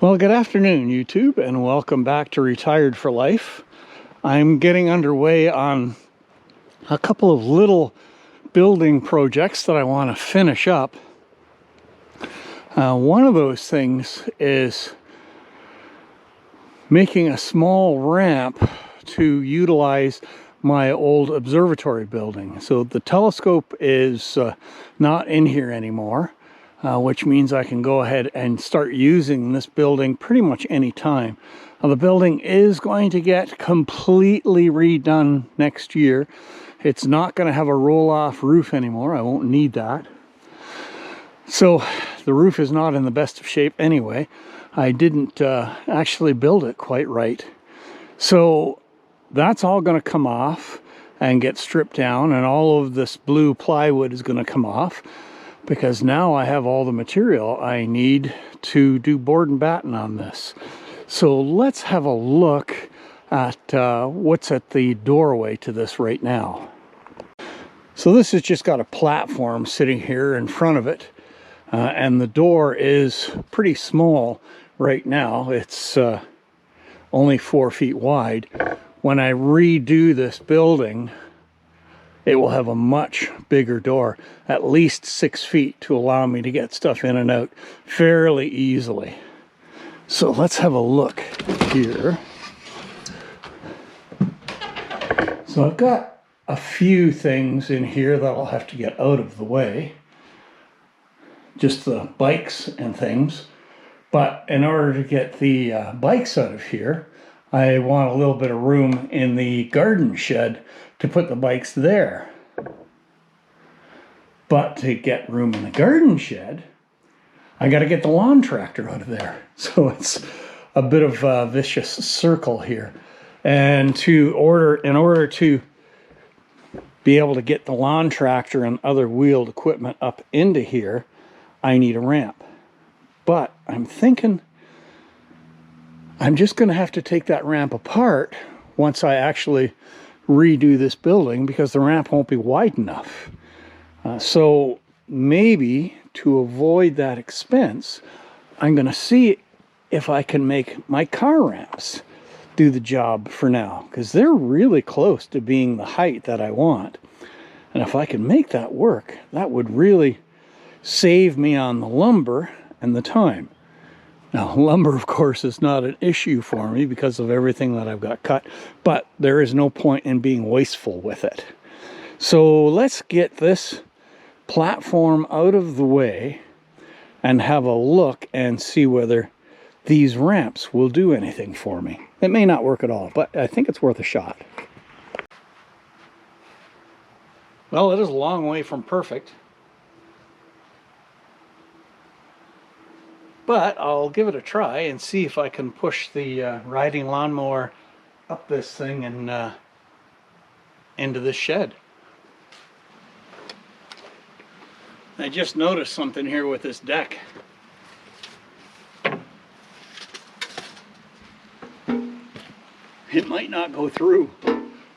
Well, good afternoon, YouTube, and welcome back to Retired for Life. I'm getting underway on a couple of little building projects that I want to finish up. One of those things is making a small ramp to utilize my old observatory building. So the telescope is not in here anymore. Which means I can go ahead and start using this building pretty much any time. Now, the building is going to get completely redone next year. It's not going to have a roll-off roof anymore. I won't need that. So the roof is not in the best of shape anyway. I didn't actually build it quite right. So that's all going to come off and get stripped down, and all of this blue plywood is going to come off, because now I have all the material I need to do board and batten on this. So let's have a look at what's at the doorway to this right now. So this has just got a platform sitting here in front of it, and the door is pretty small right now. It's only 4 feet wide. When I redo this building, it will have a much bigger door, at least 6 feet, to allow me to get stuff in and out fairly easily. So let's have a look here. So I've got a few things in here that I'll have to get out of the way. Just the bikes and things. But in order to get the bikes out of here, I want a little bit of room in the garden shed to put the bikes there. But to get room in the garden shed, I got to get the lawn tractor out of there. So it's a bit of a vicious circle here. And in order to be able to get the lawn tractor and other wheeled equipment up into here, I need a ramp. But I'm thinking I'm just going to have to take that ramp apart once I actually redo this building, because the ramp won't be wide enough. So maybe to avoid that expense, I'm going to see if I can make my car ramps do the job for now, because they're really close to being the height that I want. And if I can make that work, that would really save me on the lumber and the time. Now, lumber, of course, is not an issue for me because of everything that I've got cut, but there is no point in being wasteful with it. So let's get this platform out of the way and have a look and see whether these ramps will do anything for me. It may not work at all, but I think it's worth a shot. Well, it is a long way from perfect, but I'll give it a try and see if I can push the riding lawnmower up this thing and into this shed. I just noticed something here with this deck. It might not go through,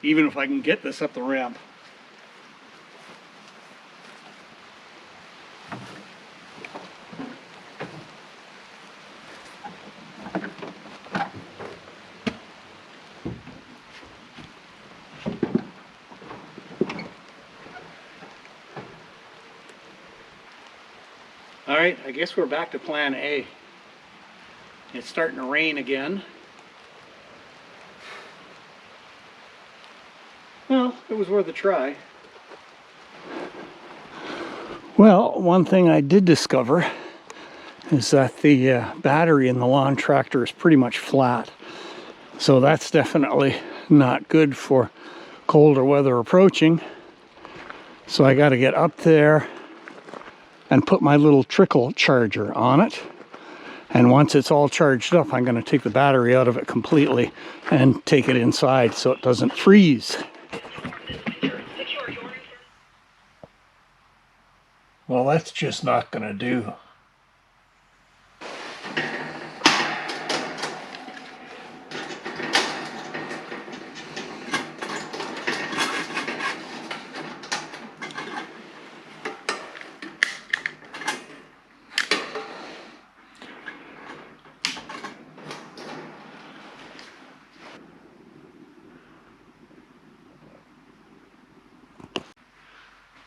even if I can get this up the ramp. All right, I guess we're back to plan A. It's starting to rain again. Well, it was worth a try. Well, one thing I did discover is that the battery in the lawn tractor is pretty much flat. So that's definitely not good for colder weather approaching. So I got to get up there and put my little trickle charger on it. And once it's all charged up, I'm going to take the battery out of it completely and take it inside so it doesn't freeze. Well, that's just not going to do.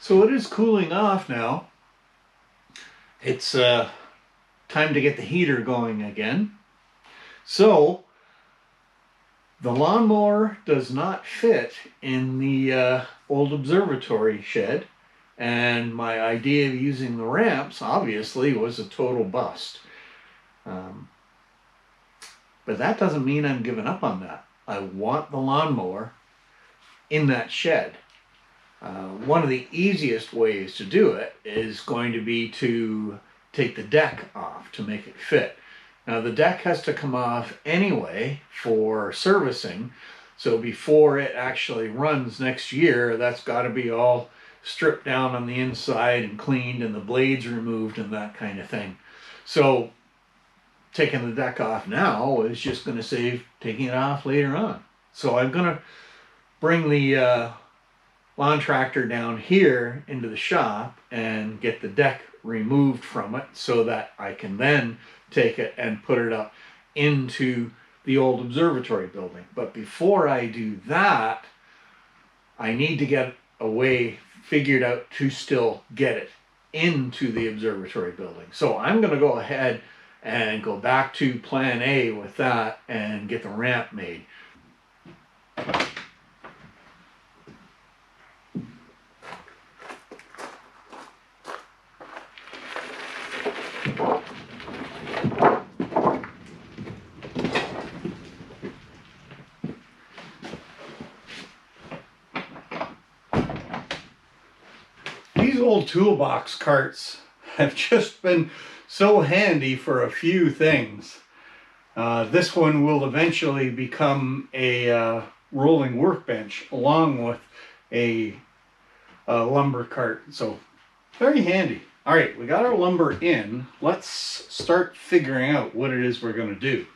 So it is cooling off now. It's time to get the heater going again. So the lawnmower does not fit in the old observatory shed, and my idea of using the ramps obviously was a total bust. But that doesn't mean I'm giving up on that. I want the lawnmower in that shed. One of the easiest ways to do it is going to be to take the deck off to make it fit. Now the deck has to come off anyway for servicing, so before it actually runs next year, that's got to be all stripped down on the inside and cleaned and the blades removed and that kind of thing. So taking the deck off now is just going to save taking it off later on. So I'm going to bring the lawn tractor down here into the shop and get the deck removed from it so that I can then take it and put it up into the old observatory building. But before I do that, I need to get a way figured out to still get it into the observatory building. So I'm going to go ahead and go back to plan A with that and get the ramp made. These old toolbox carts have just been so handy for a few things. This one will eventually become a rolling workbench along with a lumber cart. So very handy. All right, we got our lumber in. Let's start figuring out what it is we're going to do.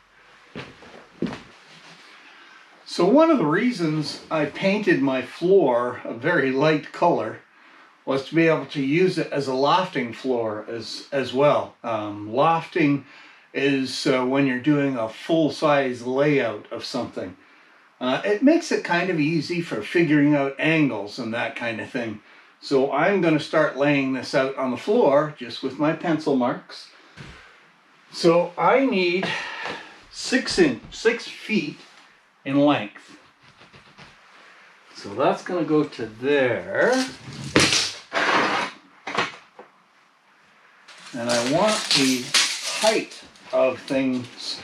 So one of the reasons I painted my floor a very light color was to be able to use it as a lofting floor as well. Lofting is when you're doing a full-size layout of something. It makes it kind of easy for figuring out angles and that kind of thing. So I'm going to start laying this out on the floor just with my pencil marks. So I need 6 feet in length. So that's going to go to there. And I want the height of things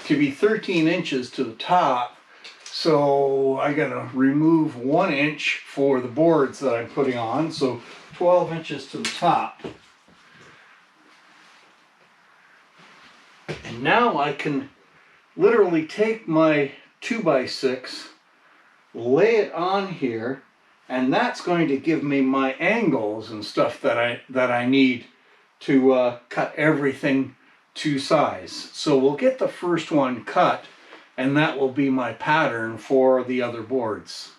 to be 13 inches to the top. So I gotta remove 1 inch for the boards that I'm putting on. So 12 inches to the top. And now I can literally take my 2x6, lay it on here, and that's going to give me my angles and stuff that I need to cut everything to size. So we'll get the first one cut, and that will be my pattern for the other boards.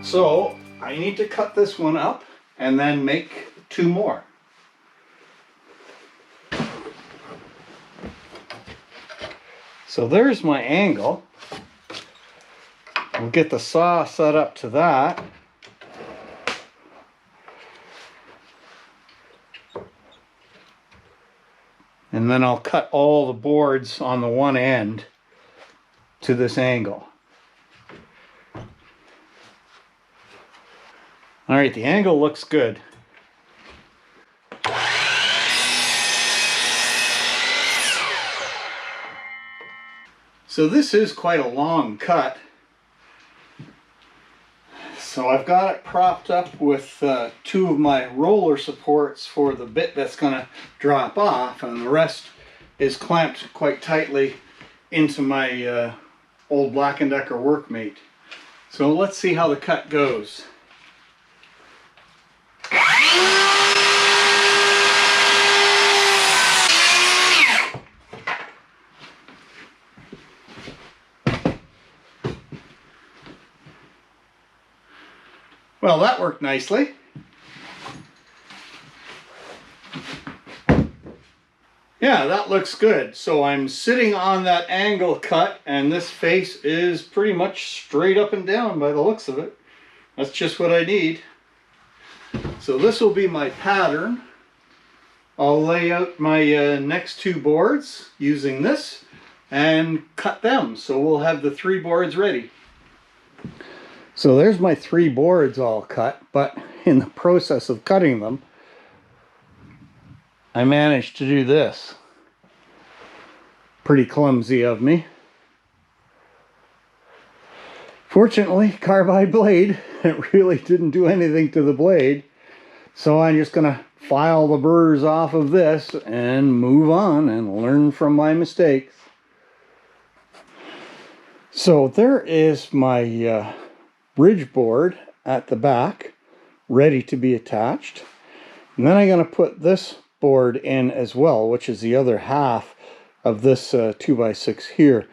So I need to cut this one up and then make 2 more. So there's my angle. We'll get the saw set up to that. And then I'll cut all the boards on the one end to this angle. All right, the angle looks good. So this is quite a long cut. So I've got it propped up with 2 of my roller supports for the bit that's going to drop off, and the rest is clamped quite tightly into my old Black & Decker workmate. So let's see how the cut goes. Well, that worked nicely. Yeah, that looks good. So I'm sitting on that angle cut, and this face is pretty much straight up and down by the looks of it. That's just what I need. So this will be my pattern. I'll lay out my next 2 boards using this and cut them. So we'll have the 3 boards ready. So there's my 3 boards all cut, but in the process of cutting them, I managed to do this. Pretty clumsy of me. Fortunately, carbide blade, it really didn't do anything to the blade. So I'm just going to file the burrs off of this and move on and learn from my mistakes. So there is my bridge board at the back, ready to be attached. And then I'm going to put this board in as well, which is the other half of this 2x6 here,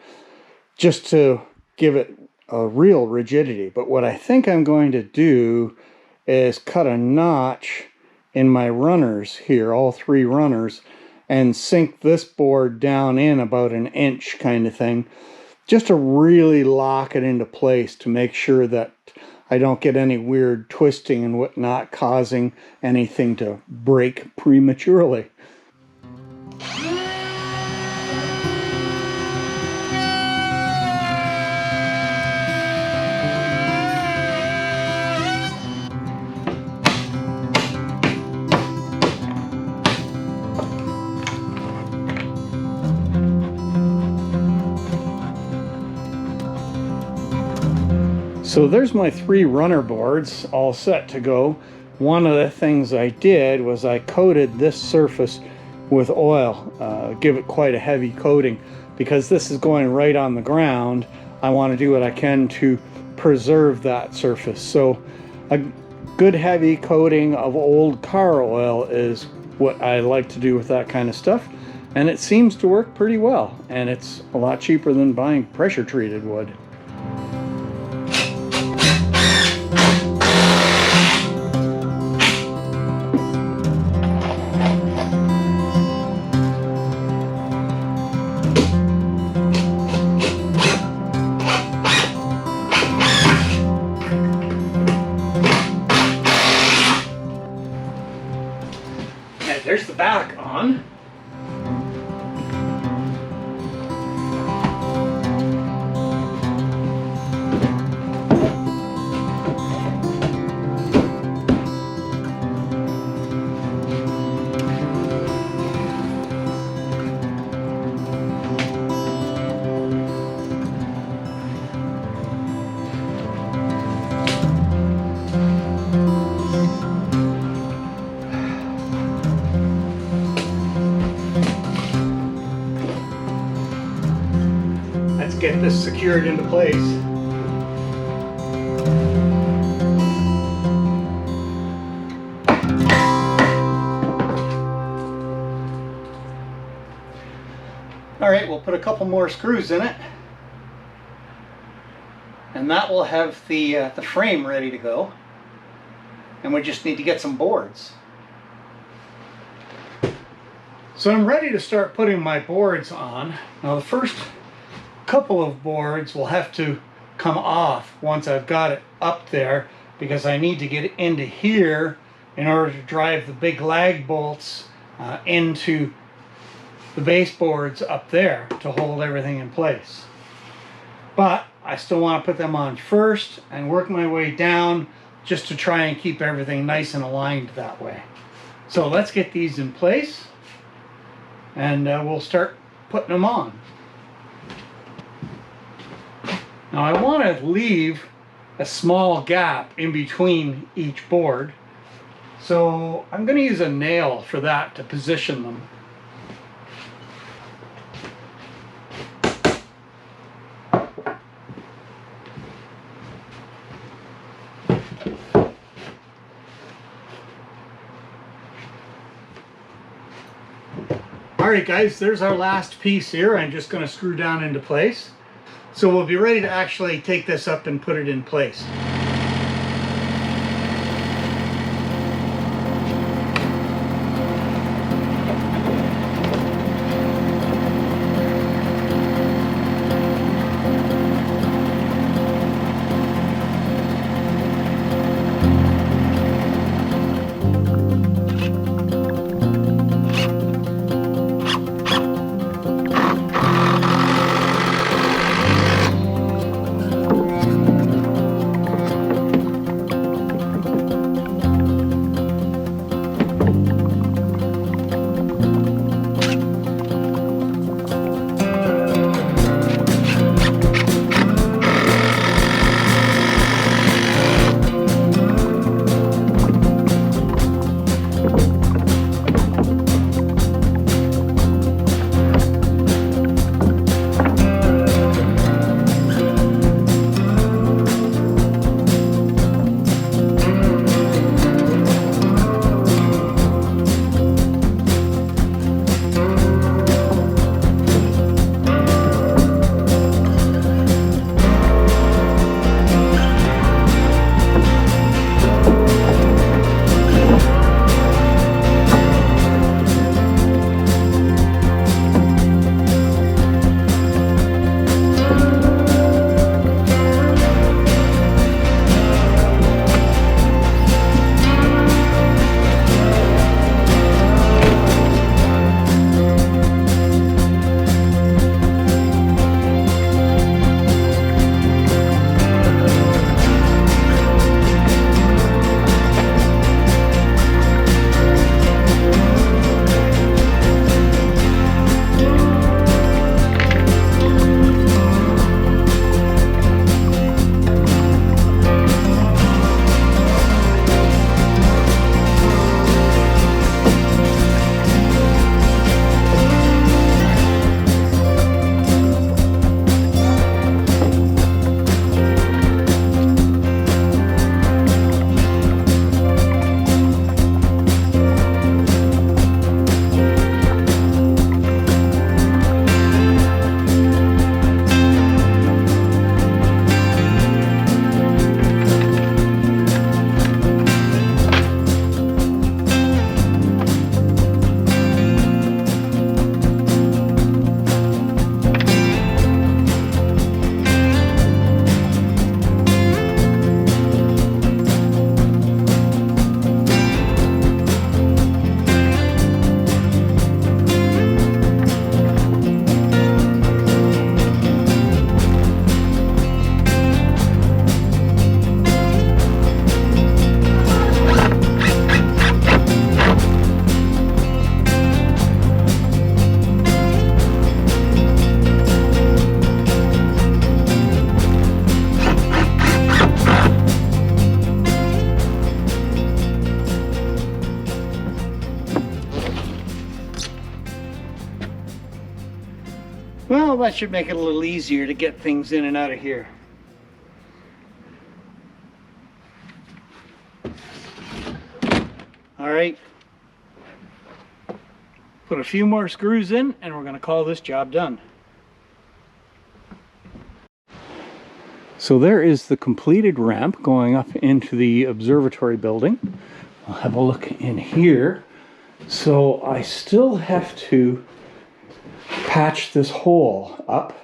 just to give it a real rigidity. But what I think I'm going to do is cut a notch in my runners here, all 3 runners, and sink this board down in about 1 inch kind of thing, just to really lock it into place to make sure that I don't get any weird twisting and whatnot causing anything to break prematurely. So there's my 3 runner boards all set to go. One of the things I did was I coated this surface with oil, give it quite a heavy coating, because this is going right on the ground. I want to do what I can to preserve that surface. So a good heavy coating of old car oil is what I like to do with that kind of stuff, and it seems to work pretty well, and it's a lot cheaper than buying pressure treated wood. There's the back on. Get this secured into place. All right, we'll put a couple more screws in it, and that will have the frame ready to go. and we just need to get some boards. So I'm ready to start putting my boards on. Now the first couple of boards will have to come off once I've got it up there, because I need to get into here in order to drive the big lag bolts into the baseboards up there to hold everything in place. But I still want to put them on first and work my way down just to try and keep everything nice and aligned that way. So let's get these in place and we'll start putting them on. Now I want to leave a small gap in between each board, so I'm going to use a nail for that to position them. Alright guys, there's our last piece here. I'm just going to screw down into place. So we'll be ready to actually take this up and put it in place. Well, that should make it a little easier to get things in and out of here. All right. Put a few more screws in and we're going to call this job done. So there is the completed ramp going up into the observatory building. I'll have a look in here. So I still have to patch this hole up.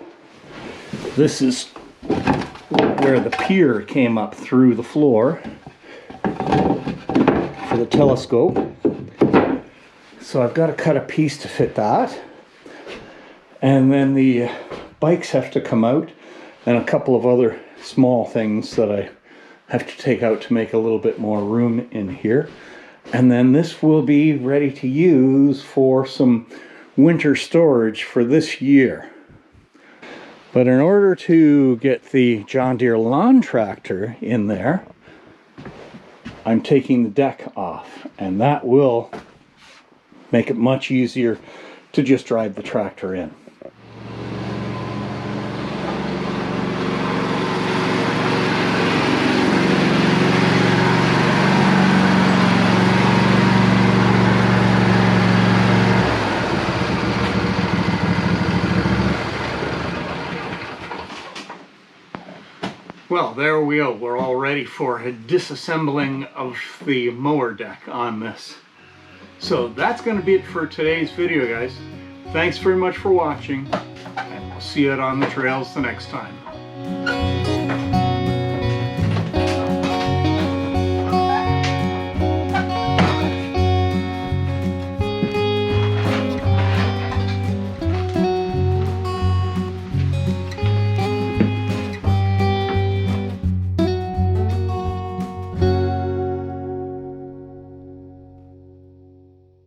This is where the pier came up through the floor for the telescope. So I've got to cut a piece to fit that. And then the bikes have to come out, and a couple of other small things that I have to take out to make a little bit more room in here. And then this will be ready to use for some winter storage for this year. But in order to get the John Deere lawn tractor in there, I'm taking the deck off, and that will make it much easier to just drive the tractor in. Well, there we go. We're all ready for a disassembling of the mower deck on this. So that's going to be it for today's video, guys. Thanks very much for watching, and we'll see you out on the trails the next time.